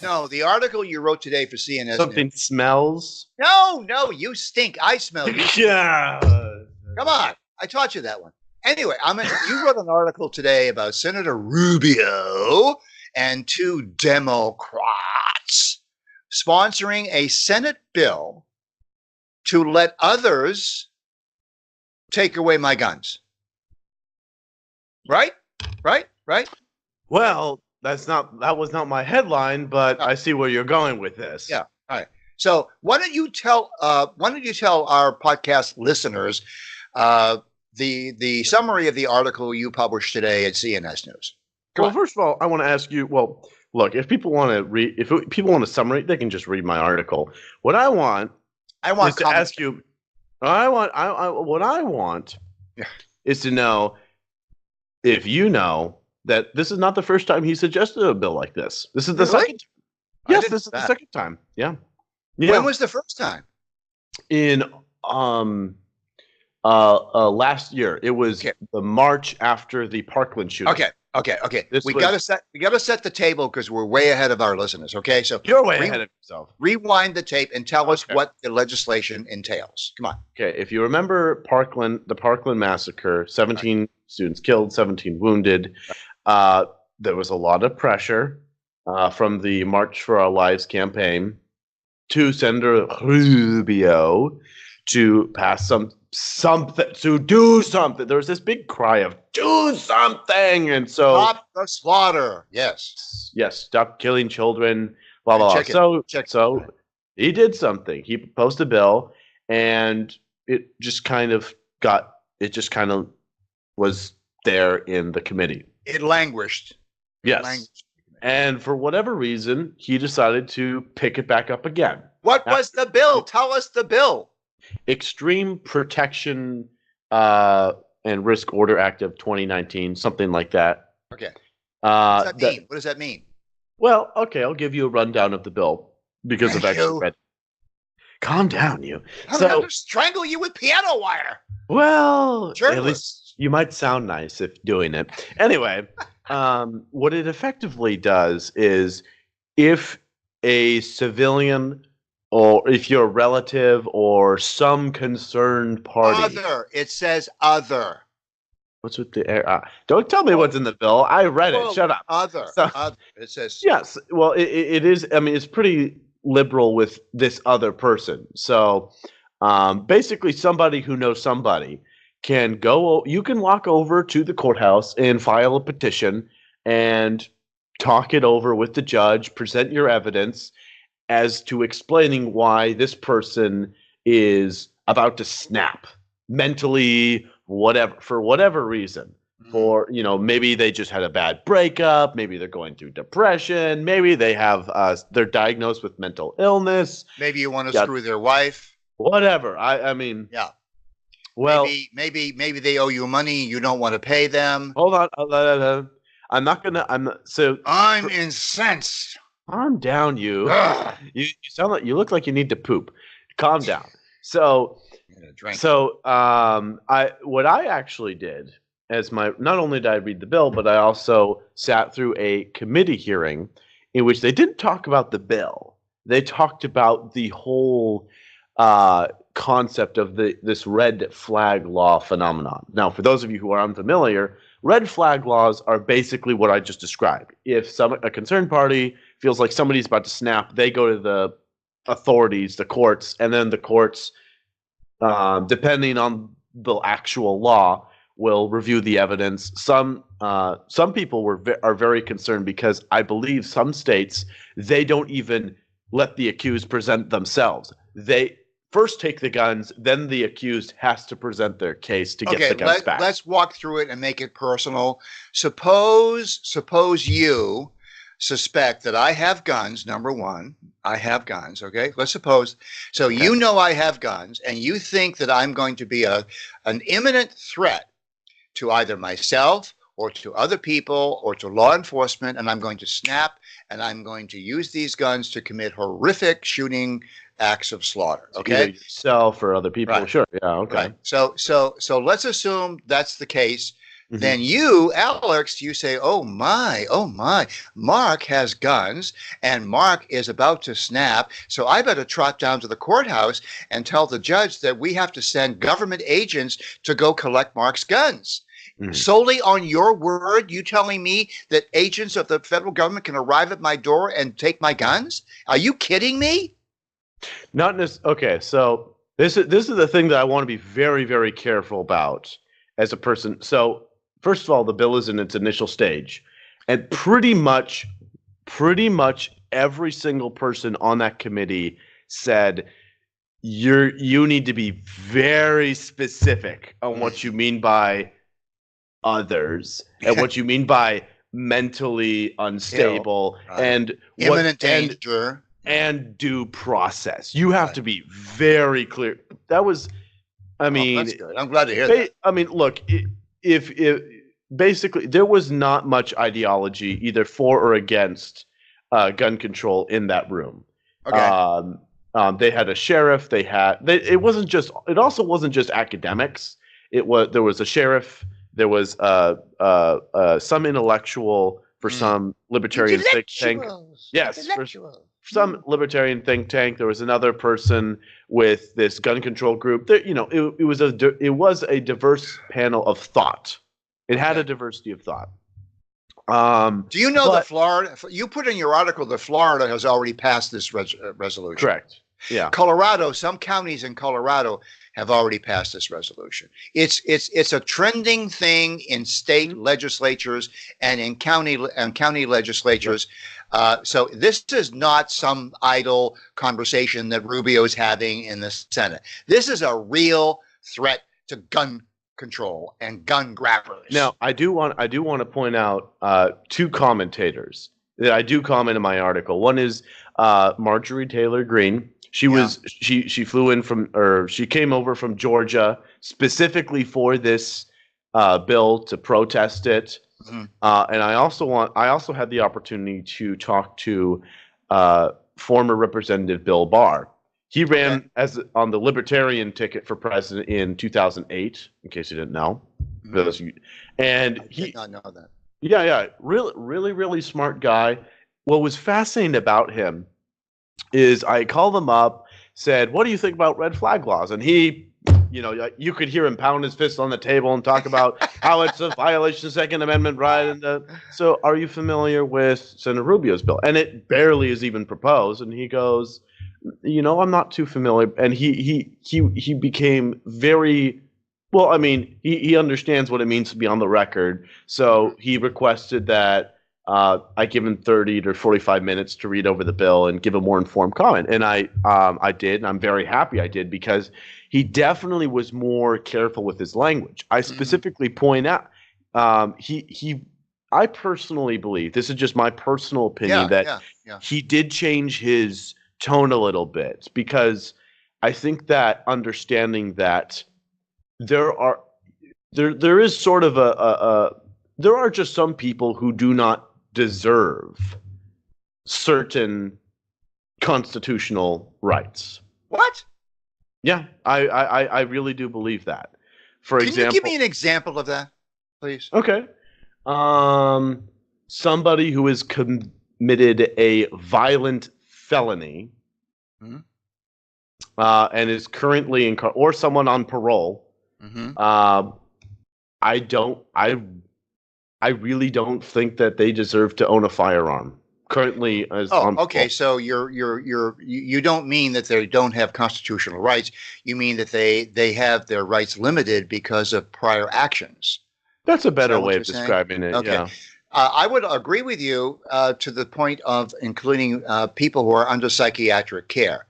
No, the article you wrote today for CNS Something News. smells. No, you stink. I smell you. Yeah. Come on, I taught you that one. Anyway, you wrote an article today about Senator Rubio and two Democrats sponsoring a Senate bill to let others take away my guns. Right? Well, that was not my headline, but I see where you're going with this. Yeah. All right. So why don't you tell our podcast listeners the summary of the article you published today at CNS News? First of all, I want to ask you. Well, look, if people want to read, if people want a summary, they can just read my article. What I want is to ask you. What I want is to know if you know that this is not the first time he suggested a bill like this. This is the second time. Yes, this is the second time. Yeah. When was the first time? In last year. It was the March after the Parkland shooting. Okay. We gotta set the table because we're way ahead of our listeners. Okay, so you're way ahead of yourself. Rewind the tape and tell us what the legislation entails. Come on. Okay, if you remember the Parkland massacre, 17 students killed, 17 wounded. There was a lot of pressure from the March for Our Lives campaign to Senator Rubio to pass something, to do something. There was this big cry of do something, and so stop the slaughter. Yes, stop killing children. Blah blah blah. So he did something. He proposed a bill, and it just kind of was there in the committee. It languished. Yes. And for whatever reason, he decided to pick it back up again. What was the bill? Tell us the bill. Extreme Protection and Risk Order Act of 2019, something like that. Okay. What does that mean? Well, okay, I'll give you a rundown of the bill because I've actually read it. Calm down, you. I'm going to strangle you with piano wire. Well, at least you might sound nice if doing it. Anyway, what it effectively does is if a civilian or if you're a relative or some concerned party. Other. It says other. What's with the don't tell me what's in the bill. I read it. Shut up. Other. It says. Yes. Well, it is. I mean, it's pretty liberal with this other person. So basically somebody who knows somebody can go. You can walk over to the courthouse and file a petition and talk it over with the judge, present your evidence as to explaining why this person is about to snap mentally, for whatever reason. For, maybe they just had a bad breakup, maybe they're going through depression, maybe they have they're diagnosed with mental illness. Maybe you want to screw their wife. Whatever. I mean, yeah. Well, maybe they owe you money, you don't want to pay them. Hold on. I'm incensed. Calm down, you. You sound like you look like you need to poop. Calm down. So what I actually did not only did I read the bill, but I also sat through a committee hearing in which they didn't talk about the bill. They talked about the whole concept of this red flag law phenomenon. Now, for those of you who are unfamiliar, red flag laws are basically what I just described. If a concerned party feels like somebody's about to snap, they go to the authorities, the courts, and then the courts, depending on the actual law, will review the evidence. Some people are very concerned because I believe some states, they don't even let the accused present themselves. They first take the guns, then the accused has to present their case to get the guns back. Let's walk through it and make it personal. Suppose you suspect that I have guns. Number one, I have guns. Okay, let's suppose. So okay. You know I have guns, and you think that I'm going to be an imminent threat to either myself or to other people or to law enforcement, and I'm going to snap, and I'm going to use these guns to commit horrific shooting acts of slaughter. Okay, either yourself or other people. Right. Sure. Yeah. Okay. Right. So let's assume that's the case. then you, Alex, you say, oh my, Mark has guns and Mark is about to snap. So I better trot down to the courthouse and tell the judge that we have to send government agents to go collect Mark's guns. Solely on your word, you telling me that agents of the federal government can arrive at my door and take my guns? Are you kidding me? Not necessarily. Okay, so this is the thing that I want to be very, very careful about as a person. So first of all, the bill is in its initial stage, and pretty much every single person on that committee said you need to be very specific on what you mean by others and what you mean by mentally unstable and imminent danger and due process. You have to be very clear. That was, I mean, that's good. I'm glad to hear that. I mean, look, if basically there was not much ideology either for or against gun control in that room. Okay. They had a sheriff. It also wasn't just academics. There was a sheriff. There was some intellectual for some libertarian think tank. Yes, for some libertarian think tank. There was another person with this gun control group. It was a diverse panel of thought. It had a diversity of thought. Do you know that Florida? You put in your article that Florida has already passed this resolution. Correct. Yeah. Colorado, some counties in Colorado have already passed this resolution. It's a trending thing in state legislatures and in county legislatures. So this is not some idle conversation that Rubio is having in the Senate. This is a real threat to gun control and gun grabbers. Now, I do want to point out two commentators that I do comment in my article. One is Marjorie Taylor Greene. She flew in she came over from Georgia specifically for this bill to protest it. And I also had the opportunity to talk to former Representative Bill Barr. He ran on the Libertarian ticket for president in 2008, in case you didn't know. And I did not know that. Yeah, really smart guy. What was fascinating about him is I called him up, said, "What do you think about red flag laws?" And he, you could hear him pound his fist on the table and talk about how it's a violation of the Second Amendment right. And so, are you familiar with Senator Rubio's bill? And it barely is even proposed. And he goes, I'm not too familiar. And he became very well. I mean, he understands what it means to be on the record. So he requested that I give him 30 to 45 minutes to read over the bill and give a more informed comment. And I did, and I'm very happy I did, because he definitely was more careful with his language. I specifically point out, I personally believe, this is just my personal opinion, that he did change his tone a little bit, because I think that understanding that there is sort of there are just some people who do not deserve certain constitutional rights. What? Yeah, I really do believe that. For example, can you give me an example of that, please? Okay. Somebody who has committed a violent felony and is currently or someone on parole. I really don't think that they deserve to own a firearm currently. Okay. So you don't mean that they don't have constitutional rights. You mean that they have their rights limited because of prior actions. That's a better way of describing it. Okay. Yeah. I would agree with you to the point of including people who are under psychiatric care.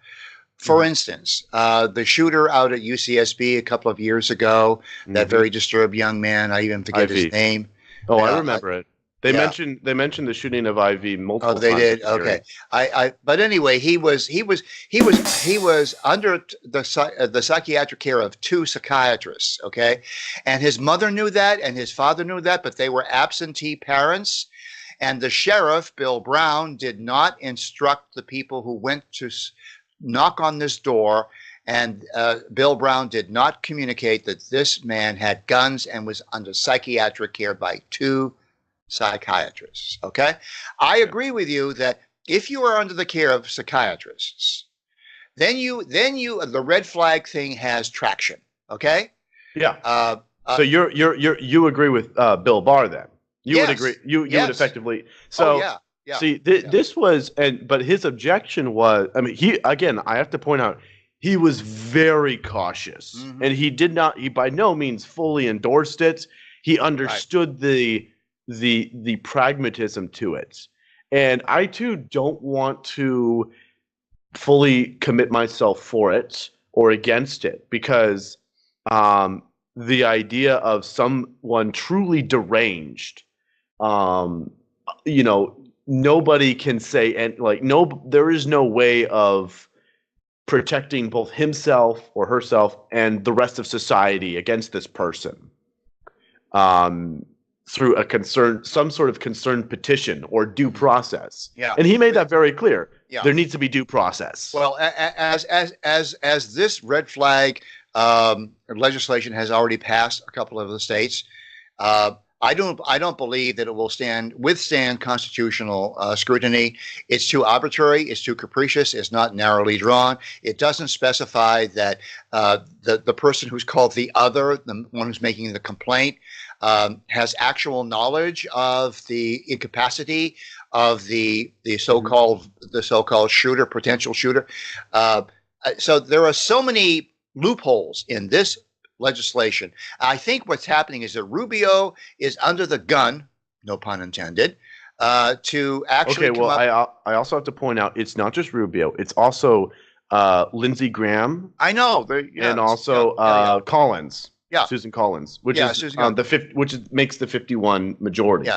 For instance, the shooter out at UCSB a couple of years ago, that very disturbed young man, I even forget his name. Oh, I remember it. They mentioned the shooting of IV multiple times. Oh, they did. Okay. But anyway, he was under the psychiatric care of two psychiatrists. Okay, and his mother knew that, and his father knew that, but they were absentee parents. And the sheriff, Bill Brown, did not instruct the people who went to knock on this door And Bill Brown did not communicate that this man had guns and was under psychiatric care by 2 psychiatrists. Okay? I agree with you that if you are under the care of psychiatrists, then the red flag thing has traction. Okay? Yeah. So you agree with Bill Barr then? You would agree. You would effectively. So yeah. See, this was, but his objection was. I mean, I have to point out, he was very cautious, and he did not. He by no means fully endorsed it. He understood the pragmatism to it, and I too don't want to fully commit myself for it or against it, because the idea of someone truly deranged, nobody can say, and there is no way of protecting both himself or herself and the rest of society against this person through some sort of concerned petition or due process. Yeah. And he made that very clear. Yeah. There needs to be due process. Well, as this red flag legislation has already passed a couple of the states, I don't believe that it will withstand constitutional scrutiny. It's too arbitrary. It's too capricious. It's not narrowly drawn. It doesn't specify that the person who's called the other, the one who's making the complaint, has actual knowledge of the incapacity of the so-called shooter, potential shooter. So there are so many loopholes in this legislation. I think what's happening is that Rubio is under the gun, no pun intended, to actually. Okay, well, I also have to point out, it's not just Rubio; it's also Lindsey Graham. I know, and also Collins. Yeah, Susan Collins, which is Susan makes the 51 majority.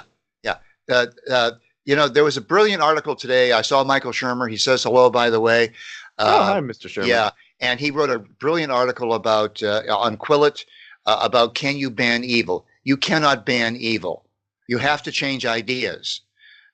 Yeah. There was a brilliant article today. I saw Michael Shermer. He says hello, by the way. Hi, Mr. Shermer. Yeah. And he wrote a brilliant article about on Quillette about, can you ban evil? You cannot ban evil. You have to change ideas.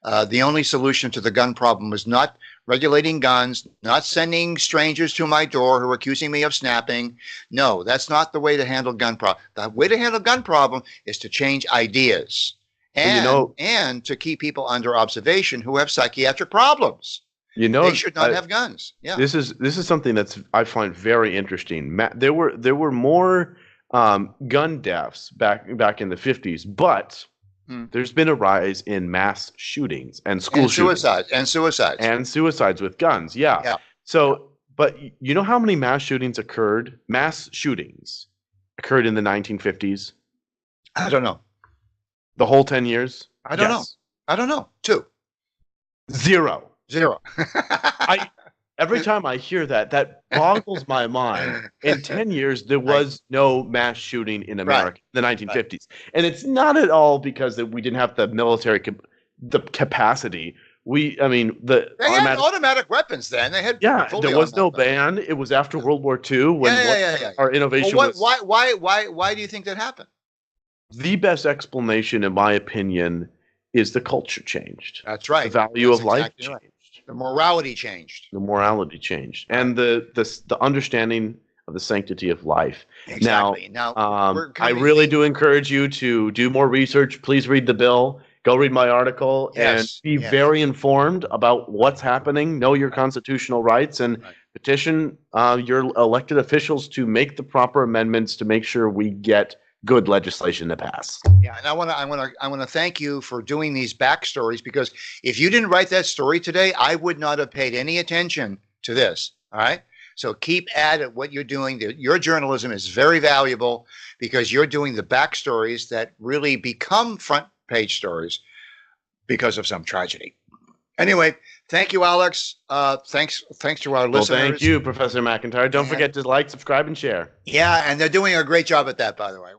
The only solution to the gun problem is not regulating guns, not sending strangers to my door who are accusing me of snapping. No, that's not the way to handle gun problem. The way to handle gun problem is to change ideas and to keep people under observation who have psychiatric problems. They should not have guns. Yeah. This is something that's I find very interesting. There were more gun deaths back in the 50s, but there's been a rise in mass shootings and suicides with guns. Yeah. So, but you know how many mass shootings occurred? Mass shootings occurred in the 1950s. I don't know. The whole 10 years? I don't know. I don't know. 2. Zero. Every time I hear that boggles my mind. In 10 years, there was no mass shooting in America in the 1950s. And it's not at all because we didn't have the military capacity. They had automatic weapons then. They had there was no ban. It was after World War II when our innovation was. Why do you think that happened? The best explanation, in my opinion, is the culture changed. That's right. The value of life changed. Right. The morality changed. And the understanding of the sanctity of life. Exactly. Now I really do encourage you to do more research. Please read the bill. Go read my article and be very informed about what's happening. Know your constitutional rights and petition your elected officials to make the proper amendments to make sure we get good legislation to pass. Yeah, and I want to thank you for doing these backstories, because if you didn't write that story today, I would not have paid any attention to this. All right. So keep at what you're doing. Your journalism is very valuable because you're doing the backstories that really become front page stories because of some tragedy. Anyway, thank you, Alex. Thanks to our listeners. Well, thank you, Professor McIntyre. Don't forget to like, subscribe, and share. Yeah, and they're doing a great job at that, by the way.